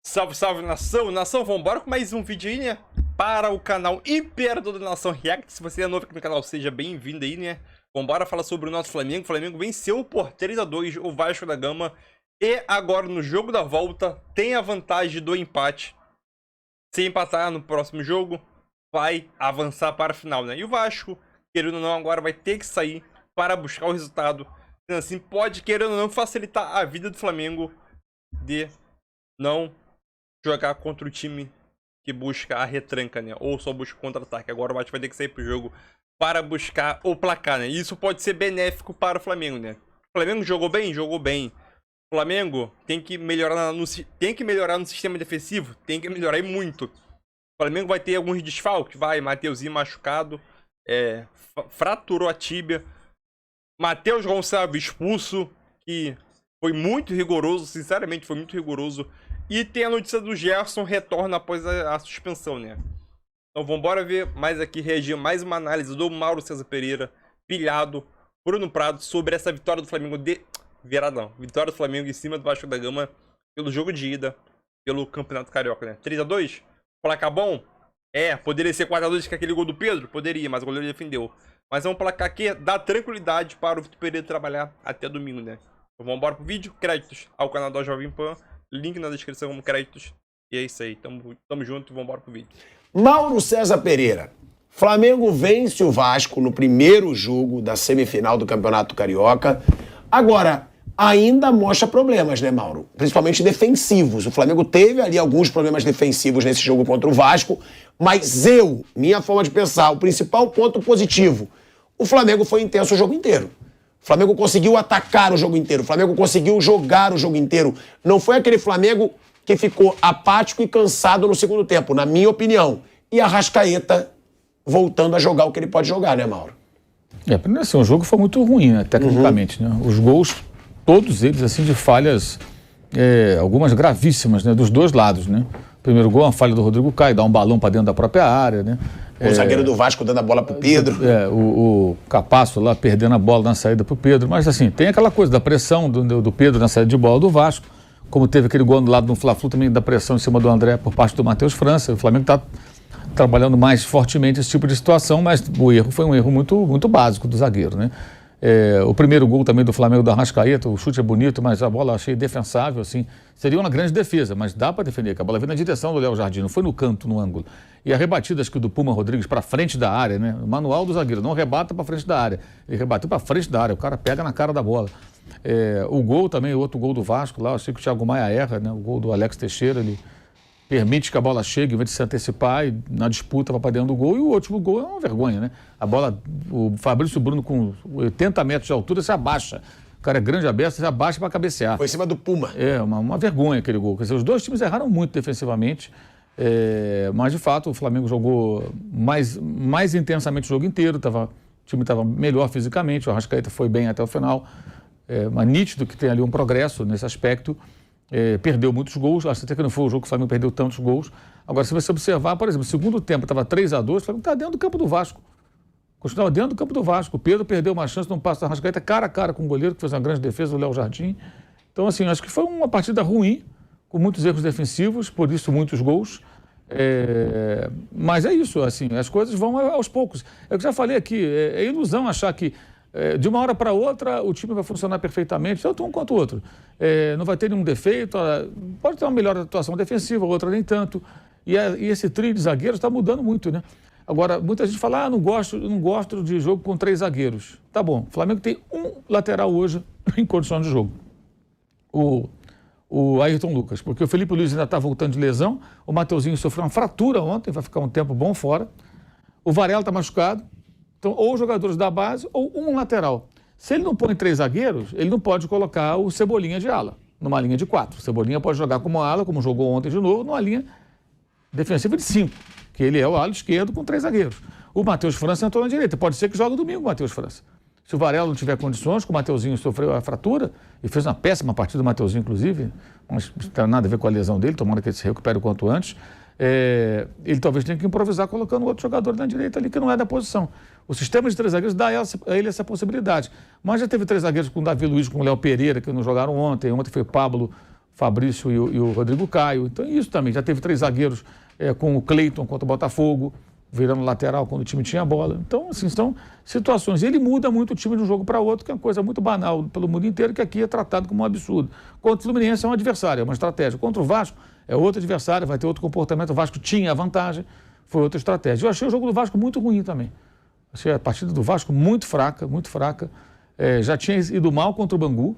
Salve, salve, nação! Nação, vambora com mais um vídeo aí, né? Para o canal Imperador da Nação React. Se você é novo aqui no canal, seja bem-vindo aí, né? Vambora falar sobre o nosso Flamengo. O Flamengo venceu por 3-2 o Vasco da Gama. E agora, no jogo da volta, tem a vantagem do empate. Se empatar no próximo jogo, vai avançar para a final, né? E o Vasco, querendo ou não, agora vai ter que sair para buscar o resultado. Então, assim, pode, querendo ou não, facilitar a vida do Flamengo de não jogar contra o time que busca a retranca, né? Ou só busca contra-ataque. Agora o Vasco vai ter que sair pro jogo para buscar o placar, né? E isso pode ser benéfico para o Flamengo, né? O Flamengo jogou bem? Jogou bem. O Flamengo tem que melhorar no sistema defensivo? Tem que melhorar e muito. O Flamengo vai ter alguns desfalques? Vai. Mateuzinho machucado. Fraturou a tíbia. Matheus Gonçalves expulso. Que foi muito rigoroso. Sinceramente, foi muito rigoroso. E tem a notícia do Gerson retorna após a suspensão, né? Então vambora ver mais aqui, reagir mais uma análise do Mauro César Pereira, pilhado, Bruno Prado, sobre essa vitória do Flamengo vitória do Flamengo em cima do Vasco da Gama pelo jogo de ida, pelo Campeonato Carioca, né? 3-2, placar bom? Poderia ser 4-2 com aquele gol do Pedro? Poderia, mas o goleiro defendeu. Mas é um placar que dá tranquilidade para o Vitor Pereira trabalhar até domingo, né? Então vambora pro vídeo, créditos ao canal da Jovem Pan. Link na descrição como créditos. E é isso aí. Tamo junto e vambora pro vídeo. Mauro César Pereira. Flamengo vence o Vasco no primeiro jogo da semifinal do Campeonato Carioca. Agora, ainda mostra problemas, né, Mauro? Principalmente defensivos. O Flamengo teve ali alguns problemas defensivos nesse jogo contra o Vasco. Mas minha forma de pensar, o principal ponto positivo, o Flamengo foi intenso o jogo inteiro. O Flamengo conseguiu atacar o jogo inteiro. O Flamengo conseguiu jogar o jogo inteiro. Não foi aquele Flamengo que ficou apático e cansado no segundo tempo, na minha opinião. E a Arrascaeta voltando a jogar o que ele pode jogar, né, Mauro? Primeiro assim, o jogo foi muito ruim, né, tecnicamente, né? Os gols, todos eles, assim, de falhas, algumas gravíssimas, né, dos dois lados, né? O primeiro gol, uma falha do Rodrigo Caio, dá um balão para dentro da própria área, né? O zagueiro do Vasco dando a bola pro Pedro. O Capasso lá perdendo a bola na saída pro Pedro. Mas assim, tem aquela coisa da pressão do Pedro na saída de bola do Vasco. Como teve aquele gol do lado do Fla-Flu também da pressão em cima do André por parte do Matheus França. O Flamengo está trabalhando mais fortemente esse tipo de situação, mas o erro foi um erro muito, muito básico do zagueiro, né? O primeiro gol também do Flamengo da Arrascaeta, o chute é bonito, mas a bola eu achei defensável, assim. Seria uma grande defesa, mas dá para defender, que a bola veio na direção do Léo Jardim, não foi no canto, no ângulo. E a rebatida, acho que do Puma Rodrigues para frente da área, né? O manual do zagueiro, não rebata para frente da área. Ele rebateu para frente da área, o cara pega na cara da bola. O gol também, o outro gol do Vasco lá, eu achei que o Thiago Maia erra, né? O gol do Alex Teixeira, ele permite que a bola chegue, em vez de se antecipar e na disputa vai para dentro do gol. E o último gol é uma vergonha, né? A bola, o Fabrício Bruno com 80 metros de altura se abaixa. O cara é grande aberto, se abaixa para cabecear. Foi em cima do Puma. Uma vergonha aquele gol. Quer dizer, os dois times erraram muito defensivamente. Mas, de fato, o Flamengo jogou mais intensamente o jogo inteiro. O time estava melhor fisicamente. O Arrascaeta foi bem até o final. Mas nítido que tem ali um progresso nesse aspecto. Perdeu muitos gols, acho até que não foi o jogo que o Flamengo perdeu tantos gols. Agora, se você observar, por exemplo, no segundo tempo estava 3-2, o Flamengo está dentro do campo do Vasco. Continuava dentro do campo do Vasco. O Pedro perdeu uma chance num passo da Arrascaeta cara a cara com o goleiro, que fez uma grande defesa, o Léo Jardim. Então, assim, acho que foi uma partida ruim, com muitos erros defensivos, por isso muitos gols. Mas é isso, assim, as coisas vão aos poucos. É o que eu já falei aqui, é ilusão achar que de uma hora para outra o time vai funcionar perfeitamente, tanto um quanto o outro. Não vai ter nenhum defeito, pode ter uma melhor atuação defensiva, outra nem tanto. E esse trio de zagueiros está mudando muito, né? Agora, muita gente fala, não gosto de jogo com 3 zagueiros. Tá bom, o Flamengo tem um lateral hoje em condições de jogo. O Ayrton Lucas, porque o Felipe Luiz ainda está voltando de lesão, o Mateuzinho sofreu uma fratura ontem, vai ficar um tempo bom fora. O Varela está machucado. Então, ou jogadores da base ou um lateral. Se ele não põe 3 zagueiros, ele não pode colocar o Cebolinha de ala, numa linha de 4. O Cebolinha pode jogar como ala, como jogou ontem de novo, numa linha defensiva de 5, que ele é o ala esquerdo com 3 zagueiros. O Matheus França entrou na direita. Pode ser que jogue domingo o Matheus França. Se o Varela não tiver condições, que o Mateuzinho sofreu a fratura, e fez uma péssima partida, o Mateuzinho, inclusive, mas não tem nada a ver com a lesão dele, tomara que ele se recupere o quanto antes. Ele talvez tenha que improvisar colocando outro jogador na direita ali que não é da posição. O sistema de 3 zagueiros dá a ele essa possibilidade. Mas já teve 3 zagueiros com o Davi Luiz, com o Léo Pereira, que não jogaram ontem. Ontem foi Pablo, Fabrício e o Rodrigo Caio. Então isso também, já teve 3 zagueiros com o Cleiton contra o Botafogo, virando lateral quando o time tinha a bola. Então, assim, são situações. Ele muda muito o time de um jogo para outro, que é uma coisa muito banal pelo mundo inteiro, que aqui é tratado como um absurdo. Contra o Fluminense é um adversário, é uma estratégia. Contra o Vasco é outro adversário, vai ter outro comportamento. O Vasco tinha a vantagem, foi outra estratégia. Eu achei o jogo do Vasco muito ruim também. Achei a partida do Vasco muito fraca, muito fraca. Já tinha ido mal contra o Bangu.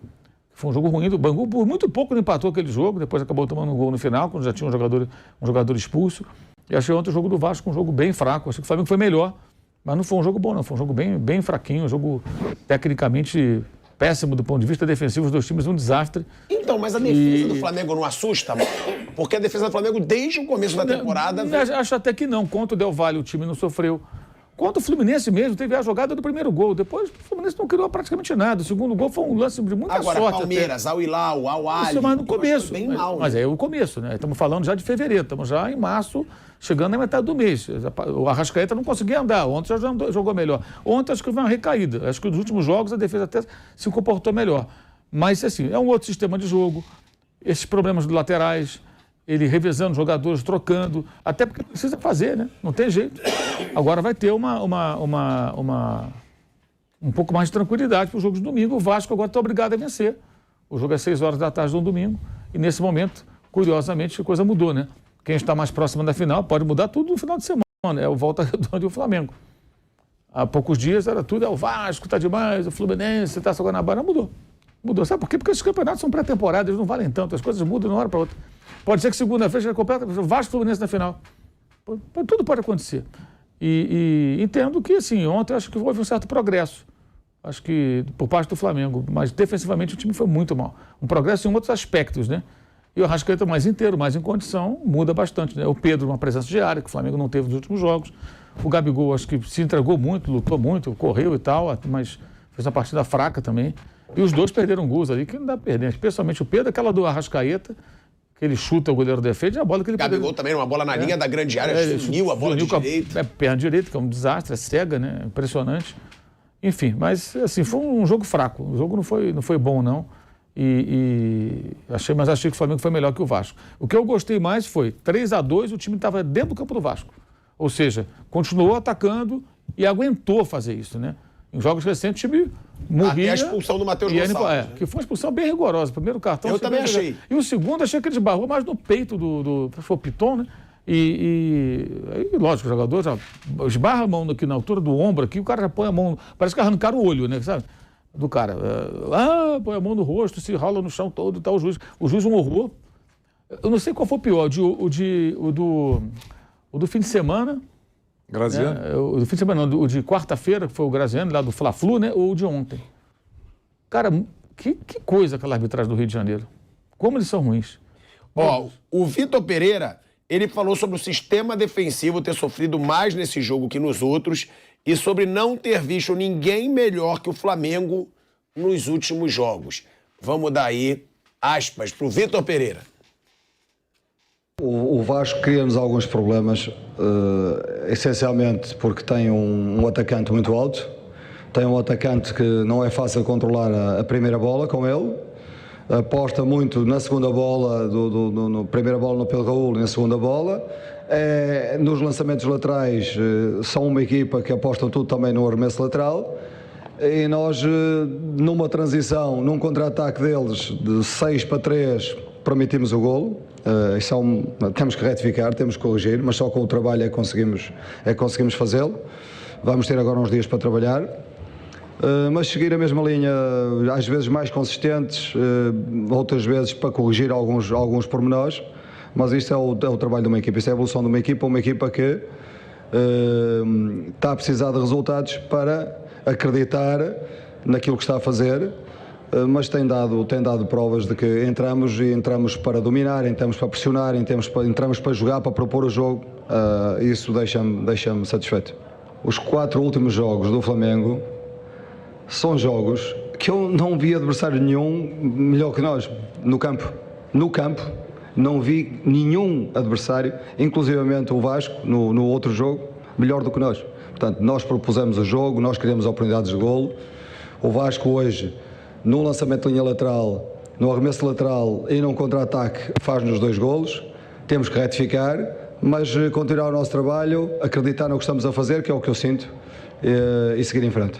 Foi um jogo ruim do Bangu, por muito pouco ele empatou aquele jogo, depois acabou tomando um gol no final, quando já tinha um jogador expulso. E achei ontem o jogo do Vasco um jogo bem fraco. Achei que o Flamengo foi melhor, mas não foi um jogo bom, não. Foi um jogo bem fraquinho, um jogo tecnicamente péssimo do ponto de vista defensivo, os dois times um desastre. Então, mas a defesa do Flamengo não assusta? Porque a defesa do Flamengo, desde o começo da temporada... Acho até que não. Contra o Del Valle, o time não sofreu. Contra o Fluminense mesmo, teve a jogada do primeiro gol. Depois o Fluminense não criou praticamente nada. O segundo gol foi um lance de muita sorte. Agora, Palmeiras, Al Hilal, Al Ahly... Mas no começo. Bem mal, mas é o começo, né? Estamos falando já de fevereiro, estamos já em março, chegando na metade do mês. O Arrascaeta não conseguia andar. Ontem já jogou melhor. Ontem acho que foi uma recaída. Acho que nos últimos jogos a defesa até se comportou melhor. Mas, assim, é um outro sistema de jogo. Esses problemas dos laterais... Ele revezando jogadores, trocando, até porque precisa fazer, né? Não tem jeito. Agora vai ter um pouco mais de tranquilidade para o jogo de domingo. O Vasco agora está obrigado a vencer. O jogo é 6 horas da tarde no domingo. E nesse momento, curiosamente, a coisa mudou, né? Quem está mais próximo da final pode mudar tudo no final de semana, né? É o Volta Redonda e o Flamengo. Há poucos dias era tudo, o Vasco está demais, o Fluminense, está Taça Guanabara. Mudou. Mudou. Sabe por quê? Porque esses campeonatos são pré-temporada, eles não valem tanto, as coisas mudam de uma hora para outra. Pode ser que segunda-feira seja completa, Vasco e Fluminense na final. Tudo pode acontecer. E entendo que, assim, ontem acho que houve um certo progresso. Acho que por parte do Flamengo, mas defensivamente o time foi muito mal. Um progresso em outros aspectos, né? E o Arrascaeta mais inteiro, mais em condição, muda bastante, né? O Pedro, uma presença de área, que o Flamengo não teve nos últimos jogos. O Gabigol, acho que se entregou muito, lutou muito, correu e tal, mas fez uma partida fraca também. E os dois perderam gols ali, que não dá pra perder. Especialmente o Pedro, aquela do Arrascaeta, que ele chuta, o goleiro defende, a bola que ele... Gabigol também, uma bola na linha da grande área, sumiu a bola de direita. Perna direita, que é um desastre, é cega, né? Impressionante. Enfim, mas assim, foi um jogo fraco. O jogo não foi bom, não. Achei que o Flamengo foi melhor que o Vasco. O que eu gostei mais foi 3-2, o time estava dentro do campo do Vasco. Ou seja, continuou atacando e aguentou fazer isso, né? Em jogos recentes, o time morria. Até a expulsão do Matheus Gonçalves. Que foi uma expulsão bem rigorosa. Primeiro cartão... Eu também achei. E o segundo, achei que ele esbarrou mais no peito foi o Piton, né? Aí, lógico, o jogador já esbarra a mão aqui na altura do ombro, aqui, o cara já põe a mão... Parece que arrancaram o olho, né? Sabe? Do cara. Põe a mão no rosto, se rola no chão todo e tal. O juiz um horror. Eu não sei qual foi o pior, o do fim de semana... Graziano? O do fim de semana, não, o de quarta-feira, que foi o Graziano, lá do Fla-Flu, né? Ou o de ontem. Cara, que coisa aquela arbitragem do Rio de Janeiro. Como eles são ruins. Ó, o Vitor Pereira, ele falou sobre o sistema defensivo ter sofrido mais nesse jogo que nos outros e sobre não ter visto ninguém melhor que o Flamengo nos últimos jogos. Vamos dar aí aspas pro Vitor Pereira. O Vasco cria-nos alguns problemas, essencialmente porque tem um atacante muito alto, tem um atacante que não é fácil controlar a primeira bola com ele, aposta muito na segunda bola, primeira bola no Pedro Raul e na segunda bola. Nos lançamentos laterais são uma equipa que aposta tudo também no arremesso lateral. E nós, numa transição, num contra-ataque deles de 6-3, permitimos o golo. Temos que retificar, temos que corrigir, mas só com o trabalho é que conseguimos fazê-lo. Vamos ter agora uns dias para trabalhar, mas seguir a mesma linha, às vezes mais consistentes, outras vezes para corrigir alguns pormenores, mas isto é o trabalho de uma equipa, isto é a evolução de uma equipa que está a precisar de resultados para acreditar naquilo que está a fazer. Mas tem dado provas de que entramos para dominar, entramos para pressionar, entramos para jogar, para propor o jogo. Isso deixa-me satisfeito. Os 4 últimos jogos do Flamengo são jogos que eu não vi adversário nenhum melhor que nós, no campo. No campo, não vi nenhum adversário, inclusivamente o Vasco, no outro jogo, melhor do que nós. Portanto, nós propusemos o jogo, nós criamos oportunidades de golo. O Vasco hoje, no lançamento de linha lateral, no arremesso lateral e num contra-ataque faz-nos 2 golos. Temos que retificar, mas continuar o nosso trabalho, acreditar no que estamos a fazer, que é o que eu sinto, e seguir em frente.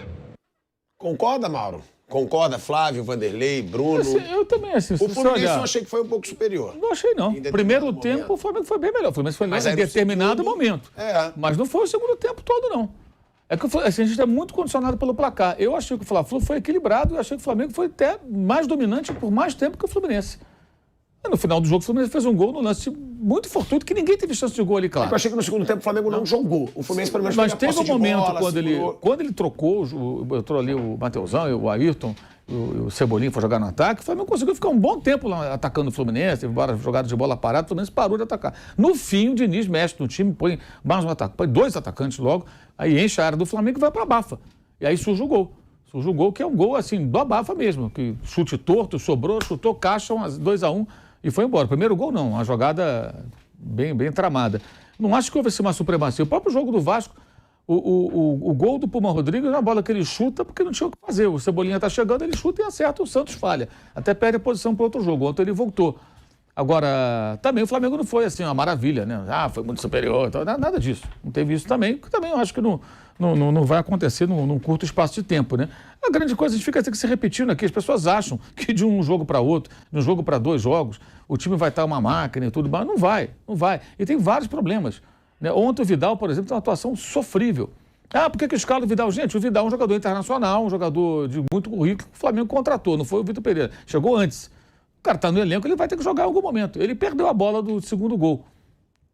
Concorda, Mauro? Concorda, Flávio, Vanderlei, Bruno? Eu também, assim, O Fluminense eu achei que foi um pouco superior. Não achei, não. Primeiro tempo, o Flamengo foi bem melhor. O Fluminense foi em determinado momento. Mas não foi o segundo tempo todo, não. É que assim, a gente é muito condicionado pelo placar. Eu achei que o Fla-Flu foi equilibrado e achei que o Flamengo foi até mais dominante por mais tempo que o Fluminense. E no final do jogo, o Fluminense fez um gol no lance muito fortuito, que ninguém teve chance de gol ali, claro. Eu achei que no segundo tempo o Flamengo não jogou. O Fluminense, pelo menos, mas teve um momento bola, quando ele trocou, entrou ali o Mateusão, o Ayrton, o Cebolinha foi jogar no ataque, o Flamengo conseguiu ficar um bom tempo lá atacando o Fluminense, teve várias jogadas de bola parada, o Fluminense parou de atacar. No fim, o Diniz mexe no time, põe mais um ataque, põe 2 atacantes logo, aí enche a área do Flamengo e vai para a abafa. E aí surge o gol. Surge o gol, que é um gol assim, do abafa mesmo, que chute torto, sobrou, chutou, caixa, 2-1 e foi embora. Primeiro gol não, uma jogada bem tramada. Não acho que houve assim, uma supremacia. O próprio jogo do Vasco, o gol do Pulmão Rodrigues é uma bola que ele chuta porque não tinha o que fazer. O Cebolinha está chegando, ele chuta e acerta, o Santos falha. Até perde a posição para outro jogo. Ontem ele voltou. Agora, também o Flamengo não foi assim uma maravilha, né? Foi muito superior, então, nada disso. Não teve isso também, que também eu acho que não vai acontecer num curto espaço de tempo, né? A grande coisa, a gente fica se repetindo aqui, as pessoas acham que de um jogo para outro, de um jogo para 2 jogos, o time vai estar uma máquina e tudo, mas não vai. E tem vários problemas. Né? Ontem o Vidal, por exemplo, tem uma atuação sofrível. Por que escala o Vidal? Gente, o Vidal é um jogador internacional, um jogador de muito currículo, que o Flamengo contratou, não foi o Vitor Pereira. Chegou antes. O cara está no elenco, ele vai ter que jogar em algum momento. Ele perdeu a bola do segundo gol.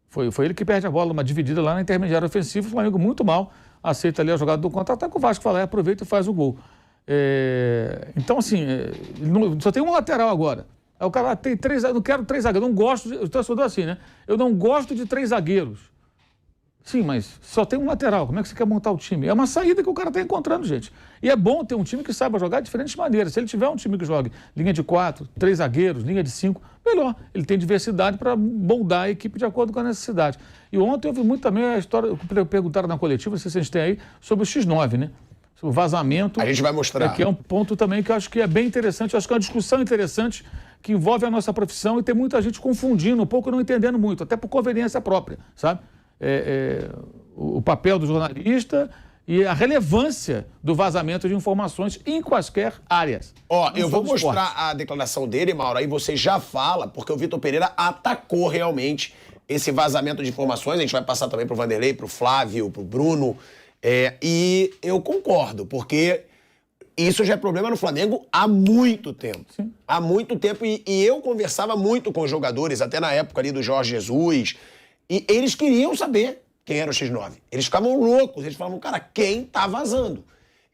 Foi ele que perde a bola, uma dividida lá na intermediária ofensiva, o Flamengo muito mal aceita ali a jogada do contra-ataque, o Vasco fala, aproveita e faz o gol. Então, assim, só tem um lateral agora. Aí o cara tem 3, eu não quero 3 zagueiros, eu não gosto, eu torcedor assim, né? Eu não gosto de 3 zagueiros. Sim, mas só tem um lateral, como é que você quer montar o time? É uma saída que o cara está encontrando, gente. E é bom ter um time que saiba jogar de diferentes maneiras. Se ele tiver um time que jogue linha de 4, 3 zagueiros, linha de 5, melhor. Ele tem diversidade para moldar a equipe de acordo com a necessidade. E ontem eu vi muito também a história, perguntaram na coletiva, não sei se a gente tem aí, sobre o X9, né? Sobre o vazamento. A gente vai mostrar. Que é um ponto também que eu acho que é bem interessante, eu acho que é uma discussão interessante que envolve a nossa profissão e tem muita gente confundindo um pouco, não entendendo muito, até por conveniência própria, sabe? O papel do jornalista e a relevância do vazamento de informações em quaisquer áreas. Eu vou mostrar a declaração dele, Mauro, aí você já fala, porque o Vitor Pereira atacou realmente esse vazamento de informações. A gente vai passar também pro Vanderlei, pro Flávio, pro Bruno. E eu concordo, porque isso já é problema no Flamengo há muito tempo. Sim. Há muito tempo. E eu conversava muito com os jogadores, até na época ali do Jorge Jesus. E eles queriam saber quem era o X9. Eles ficavam loucos. Eles falavam, cara, quem tá vazando?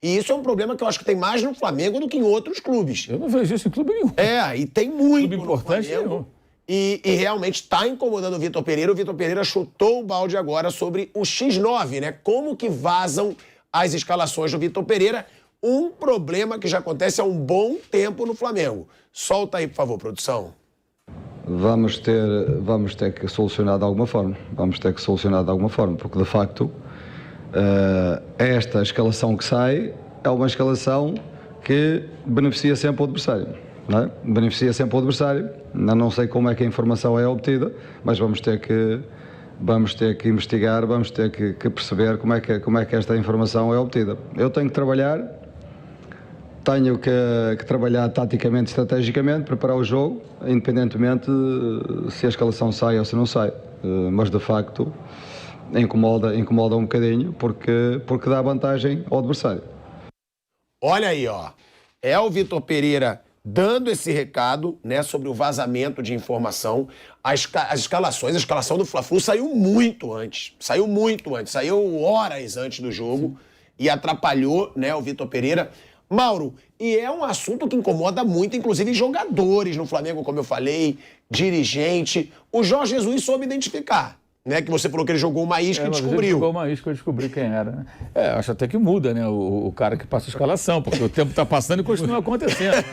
E isso é um problema que eu acho que tem mais no Flamengo do que em outros clubes. Eu não vejo isso em clube nenhum. E tem muito clube importante nenhum. E realmente está incomodando o Vitor Pereira. O Vitor Pereira chutou o balde agora sobre o X9, né? Como que vazam as escalações do Vitor Pereira. Um problema que já acontece há um bom tempo no Flamengo. Solta aí, por favor, produção. Vamos ter que solucionar de alguma forma. Porque de facto esta escalação que sai é uma escalação que beneficia sempre o adversário. Não é? Beneficia sempre o adversário. Não sei como é que a informação é obtida, mas vamos ter que investigar, vamos ter que perceber como é que esta informação é obtida. Eu tenho que trabalhar. Tenho que trabalhar taticamente, estrategicamente, preparar o jogo, independentemente se a escalação sai ou se não sai. Mas, de facto, incomoda um bocadinho, porque dá vantagem ao adversário. Olha aí, é o Vitor Pereira dando esse recado, né, sobre o vazamento de informação. As escalações, a escalação do Fla-Flu saiu muito antes. Saiu horas antes do jogo e atrapalhou, né, o Vitor Pereira. Mauro, e é um assunto que incomoda muito, inclusive jogadores no Flamengo, como eu falei, dirigente. O Jorge Jesus soube identificar, né? Que você falou que ele jogou uma isca e descobriu. Ele jogou uma isca e eu descobri quem era, né? Acho até que muda, né? O cara que passa a escalação, porque o tempo está passando e continua acontecendo.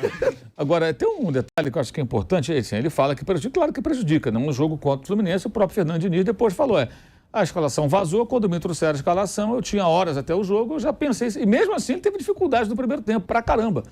Agora, tem um detalhe que eu acho que é importante, assim, ele fala que prejudica, claro que prejudica, no jogo contra o Fluminense, o próprio Fernando Diniz depois falou, a escalação vazou, quando me trouxeram a escalação, eu tinha horas até o jogo, eu já pensei, e mesmo assim ele teve dificuldades no primeiro tempo, pra caramba.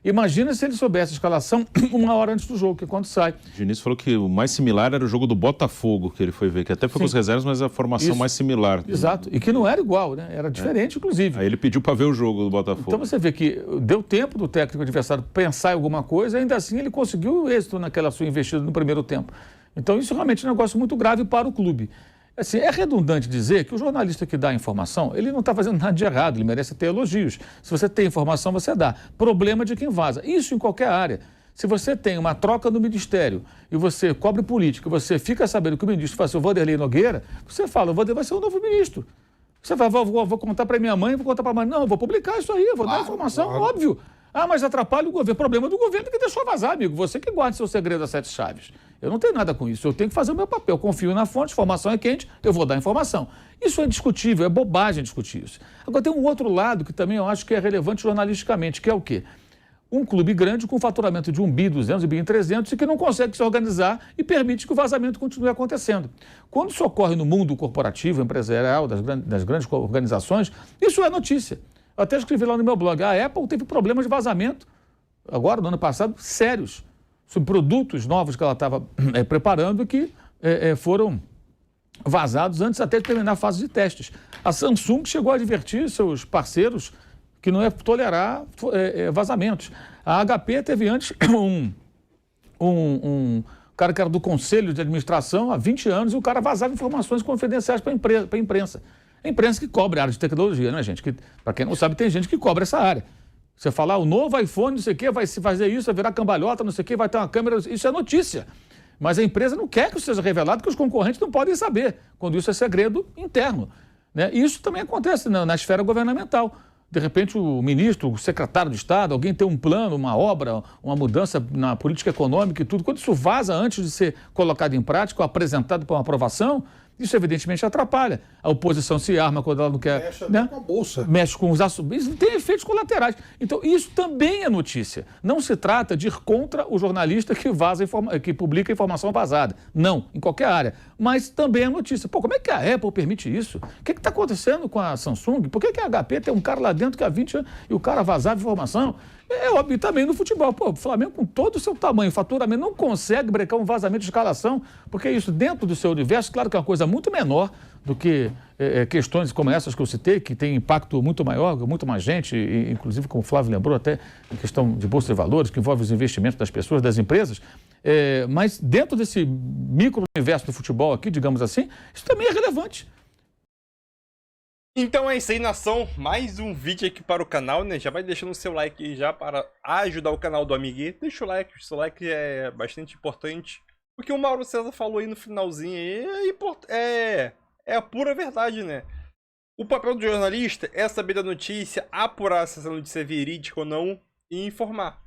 Imagina se ele soubesse a escalação 1 hora antes do jogo, que é quando sai. O Diniz falou que o mais similar era o jogo do Botafogo, que ele foi ver, que até foi com os reservas, mas a formação mais similar. Exato, e que não era igual, né? Era diferente, inclusive. Aí ele pediu para ver o jogo do Botafogo. Então você vê que deu tempo do técnico adversário pensar em alguma coisa, ainda assim ele conseguiu êxito naquela sua investida no primeiro tempo. Então isso realmente é um negócio muito grave para o clube. Assim, é redundante dizer que o jornalista que dá a informação, ele não está fazendo nada de errado, ele merece ter elogios. Se você tem informação, você dá. Problema de quem vaza. Isso em qualquer área. Se você tem uma troca no ministério e você cobre política, você fica sabendo que o ministro vai ser o Vanderlei Nogueira, você fala, o Vanderlei vai ser o novo ministro. Você vai, vou contar para minha mãe, vou contar para a mãe. Não, eu vou publicar isso aí, eu vou dar informação, óbvio. Ah, mas atrapalha o governo. Problema do governo que deixou vazar, amigo. Você que guarda seu segredo a 7 chaves. Eu não tenho nada com isso. Eu tenho que fazer o meu papel. Eu confio na fonte, informação é quente, eu vou dar informação. Isso é discutível, é bobagem discutir isso. Agora tem um outro lado que também eu acho que é relevante jornalisticamente, que é o quê? Um clube grande com faturamento de 1 bi 200, 1 bi 300 e que não consegue se organizar e permite que o vazamento continue acontecendo. Quando isso ocorre no mundo corporativo, empresarial, das grandes organizações, isso é notícia. Eu até escrevi lá no meu blog, a Apple teve problemas de vazamento, agora, no ano passado, sérios, sobre produtos novos que ela estava preparando e que foram vazados antes até de terminar a fase de testes. A Samsung chegou a advertir seus parceiros que não é tolerar vazamentos. A HP teve antes um cara que era do conselho de administração há 20 anos e o cara vazava informações confidenciais para a imprensa. A imprensa que cobre a área de tecnologia, né, gente? Para quem não sabe, tem gente que cobre essa área. Você falar, o novo iPhone, não sei o quê, vai se fazer isso, vai virar cambalhota, não sei o quê, vai ter uma câmera, isso é notícia. Mas a empresa não quer que isso seja revelado, porque os concorrentes não podem saber, quando isso é segredo interno, né? E isso também acontece na esfera governamental. De repente, o ministro, o secretário de Estado, alguém tem um plano, uma obra, uma mudança na política econômica e tudo. Quando isso vaza antes de ser colocado em prática ou apresentado para uma aprovação, isso evidentemente atrapalha. A oposição se arma quando ela não quer... Mexe né? com a bolsa. Mexe com os assuntos. Isso tem efeitos colaterais. Então, isso também é notícia. Não se trata de ir contra o jornalista que que publica informação vazada. Não, em qualquer área. Mas também é notícia. Pô, como é que a Apple permite isso? O que está acontecendo com a Samsung? Por que a HP tem um cara lá dentro que há 20 anos e o cara vazava informação? É óbvio, também no futebol. Pô, o Flamengo, com todo o seu tamanho, faturamento, não consegue brecar um vazamento de escalação, porque isso dentro do seu universo, claro que é uma coisa muito menor do que questões como essas que eu citei, que tem impacto muito maior, muito mais gente, e, inclusive, como o Flávio lembrou, até em questão de bolsa de valores, que envolve os investimentos das pessoas, das empresas. Mas dentro desse micro-universo do futebol aqui, digamos assim, isso também é relevante. Então é isso aí, nação. Mais um vídeo aqui para o canal, né? Já vai deixando o seu like aí já para ajudar o canal do amiguinho. Deixa o seu like é bastante importante. O que o Mauro César falou aí no finalzinho aí é a pura verdade, né? O papel do jornalista é saber da notícia, apurar se essa notícia é verídica ou não e informar.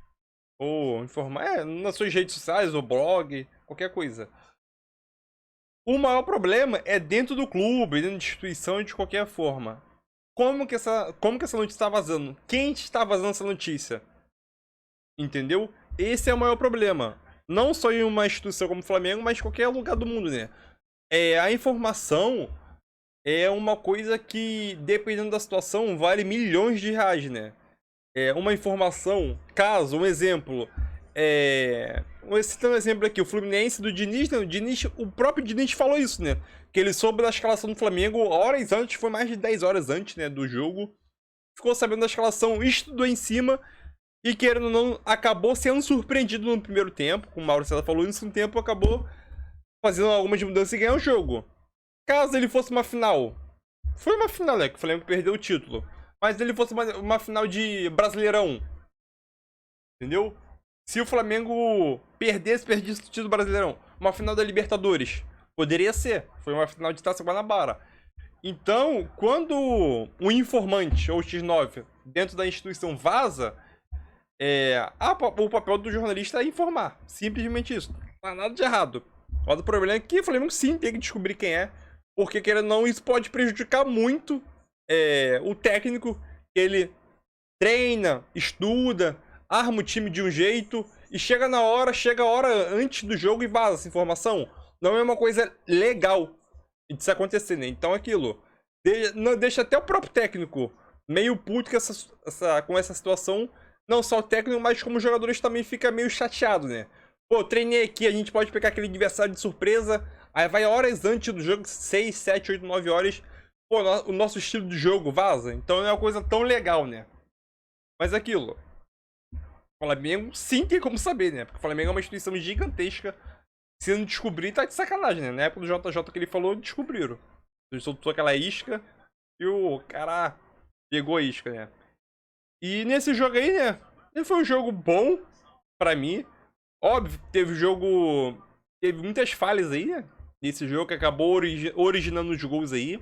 Ou informar nas suas redes sociais, ou blog, qualquer coisa. O maior problema é dentro do clube, dentro da instituição, de qualquer forma. Como que essa notícia está vazando? Quem está vazando essa notícia? Entendeu? Esse é o maior problema. Não só em uma instituição como o Flamengo, mas em qualquer lugar do mundo, né? A informação é uma coisa que, dependendo da situação, vale milhões de reais, né? Uma informação, caso, um exemplo... Citando um exemplo aqui, o Fluminense do Diniz, né? O próprio Diniz falou isso, né? Que ele soube da escalação do Flamengo horas antes, foi mais de 10 horas antes, né, do jogo. Ficou sabendo da escalação, estudou em cima e, querendo ou não, acabou sendo surpreendido no primeiro tempo. Como o Mauro César falou, no segundo tempo acabou fazendo algumas mudanças e ganhou o jogo. Caso ele fosse uma final, foi uma final, né, que o Flamengo perdeu o título. Mas ele fosse uma final de Brasileirão, entendeu? Se o Flamengo perdesse o título do Brasileirão, uma final da Libertadores, poderia ser. Foi uma final de Taça Guanabara. Então, quando um informante ou X9 dentro da instituição vaza, o papel do jornalista é informar. Simplesmente isso. Não há nada de errado. Mas o problema é que o Flamengo sim tem que descobrir quem é. Porque, querendo ou não, isso pode prejudicar muito o técnico. Ele treina, estuda, arma o time de um jeito e chega a hora antes do jogo e vaza essa informação. Não é uma coisa legal de se acontecer, né? Então aquilo deixa até o próprio técnico meio puto com essa situação, não só o técnico, mas como os jogadores também fica meio chateado, né? Pô, treinei aqui, a gente pode pegar aquele adversário de surpresa, aí vai horas antes do jogo, 6, 7, 8, 9 horas, pô, o nosso estilo de jogo vaza, então não é uma coisa tão legal, né? Mas aquilo, o Flamengo sim tem como saber, né? Porque o Flamengo é uma instituição gigantesca, se não descobrir, tá de sacanagem, né? Na época do JJ que ele falou, descobriram. Ele soltou aquela isca e o cara pegou a isca, né? E nesse jogo aí, né? Ele foi um jogo bom pra mim. Óbvio, teve muitas falhas aí, né? Nesse jogo que acabou originando os gols aí.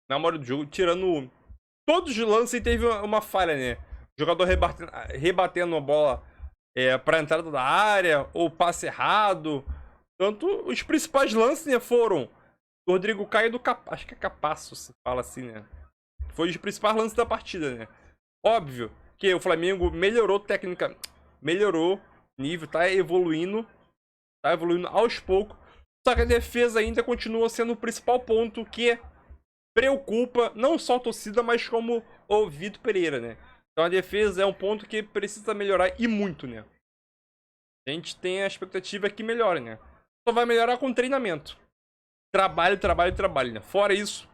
Na hora do jogo, tirando todos os lances, teve uma falha, né? O jogador rebatendo a bola pra entrada da área, ou passe errado. Tanto os principais lances, né, foram do Rodrigo Caio e do acho que é Capasso, se fala assim, né? Foi os principais lances da partida, né? Óbvio que o Flamengo melhorou melhorou nível, tá evoluindo aos poucos. Só que a defesa ainda continua sendo o principal ponto que preocupa não só a torcida, mas como o Vitor Pereira, né? Então a defesa é um ponto que precisa melhorar e muito, né? A gente tem a expectativa que melhore, né? Só vai melhorar com treinamento. Trabalho, trabalho, trabalho, né? Fora isso,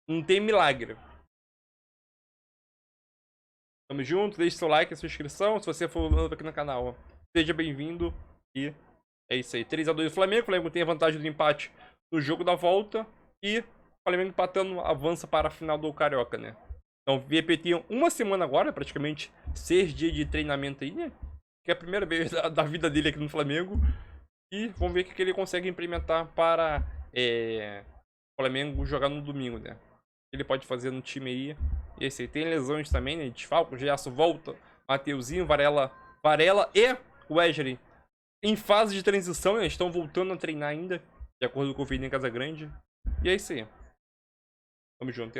não tem milagre. Tamo junto, deixe seu like, a sua inscrição. Se você for novo aqui no canal, seja bem-vindo. E é isso aí. 3-2 do Flamengo. O Flamengo tem a vantagem do empate no jogo da volta. E o Flamengo empatando avança para a final do Carioca, né? Então, VPT uma semana agora, praticamente 6 dias de treinamento aí, né? Que é a primeira vez da vida dele aqui no Flamengo. E vamos ver o que ele consegue implementar para o Flamengo jogar no domingo, né? Ele pode fazer no time aí. E esse aí tem lesões também, né? Desfalco, Gerson volta, Mateuzinho, Varela e Wesley em fase de transição, né? Estão voltando a treinar ainda, de acordo com o Fernando Casagrande. E é isso aí. Tamo junto, até lá.